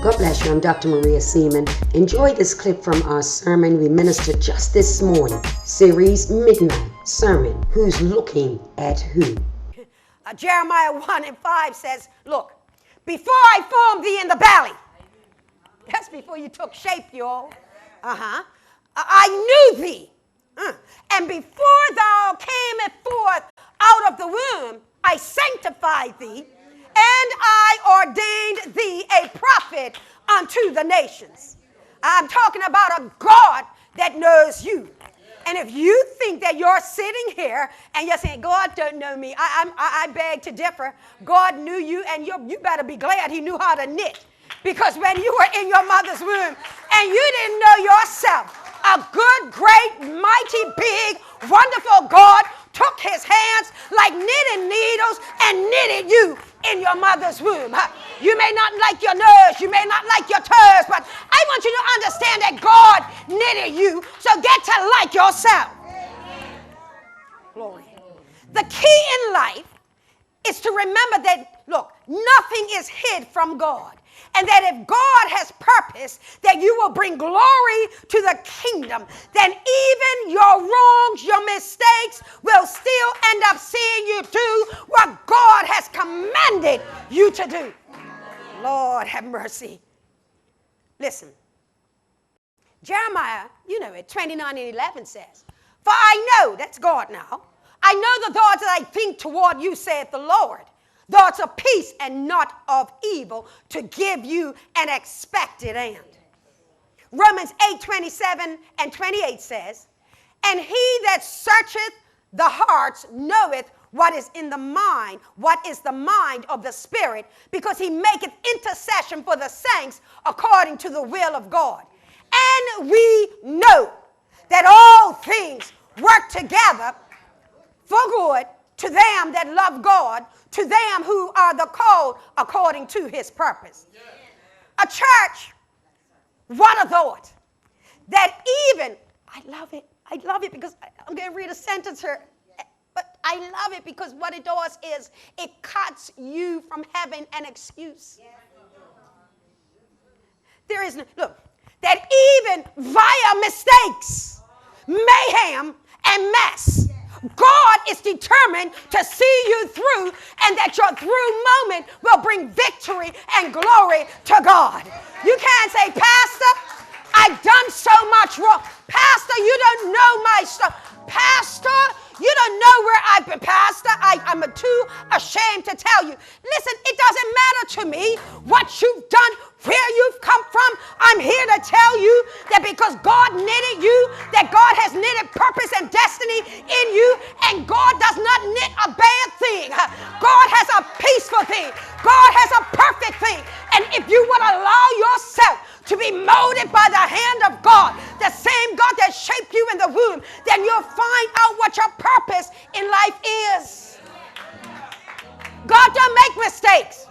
God bless you. I'm Dr. Maria Seaman. Enjoy this clip from our sermon we ministered just this morning. Series Midnight Sermon. Who's looking at who? Jeremiah 1:5 says, look, before I formed thee in the belly. That's before you took shape, y'all. I knew thee. And before thou camest forth out of the womb, I sanctified thee, and I ordained thee a prophet unto the nations. I'm talking about a God that knows you. And if you think that you're sitting here and you're saying, God don't know me, I beg to differ. God knew you, and you better be glad he knew how to knit. Because when you were in your mother's womb and you didn't know yourself, a good, great, mighty, big, wonderful God took his hands like knitting needles and knitted you in your mother's womb. You may not like your nose, you may not like your toes, but I want you to understand that God knitted you, so get to like yourself. Glory. The key in life is to remember that, look, nothing is hid from God. And that if God has purpose that you will bring glory to the kingdom, then even your wrongs, your mistakes will still end up seeing you do what God has commanded you to do. Lord have mercy. Listen. Jeremiah, you know it, 29:11 says, for I know, that's God now, I know the thoughts that I think toward you, saith the Lord. Thoughts of peace and not of evil, to give you an expected end. Romans 8:27 and 28 says, and he that searcheth the hearts knoweth what is in the mind, what is the mind of the Spirit, because he maketh intercession for the saints according to the will of God. And we know that all things work together for good to them that love God, to them who are the called according to his purpose. A church, what a thought, that even, I love it because I'm going to read a sentence here, but I love it because what it does is it cuts you from having an excuse. There is no, look, that even via mistakes, mayhem, and mess, God is determined to see you through, and that your through moment will bring victory and glory to God. You can't say, Pastor, I've done so much wrong. Pastor, you don't know my stuff. Pastor, you don't know where I've been. Pastor, I'm too ashamed to tell you. Listen, it doesn't matter to me what you've done, where you've come from. I'm here to tell you that because God knitted you, that God has knitted purpose and destiny in you, and God does not knit a bad thing. God has a peaceful thing. God has a perfect thing. And if you would allow yourself to be molded by the hand of God, the same God that shaped you in the womb, then you'll find out what your purpose in life is. God don't make mistakes.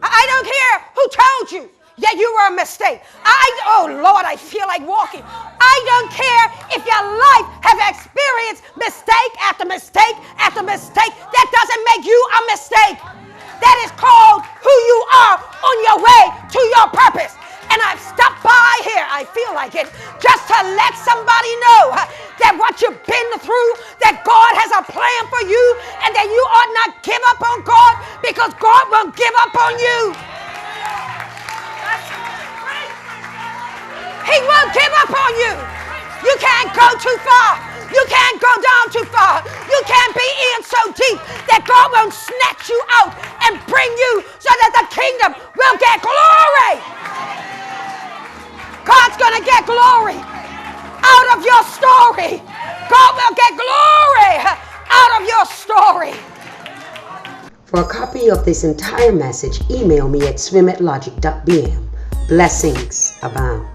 I don't care who told you that you were a mistake. Oh Lord, I feel like walking. I don't care if your life have experienced mistake after mistake after mistake. That doesn't make you a mistake. That is called who you are on your way to your purpose. And I've stopped by here, I feel like it, just to let somebody know that what you've been through, that God has a plan for you, and that you ought not give up on God, because God won't give up on you. He won't give up on you. You can't go too far. You can't go down too far. You can't be in so deep that God won't snatch you out and bring you so that the kingdom will get glory. God's going to get glory out of your story. God will get glory out of your story. For a copy of this entire message, email me at swim@logic.bm. Blessings abound.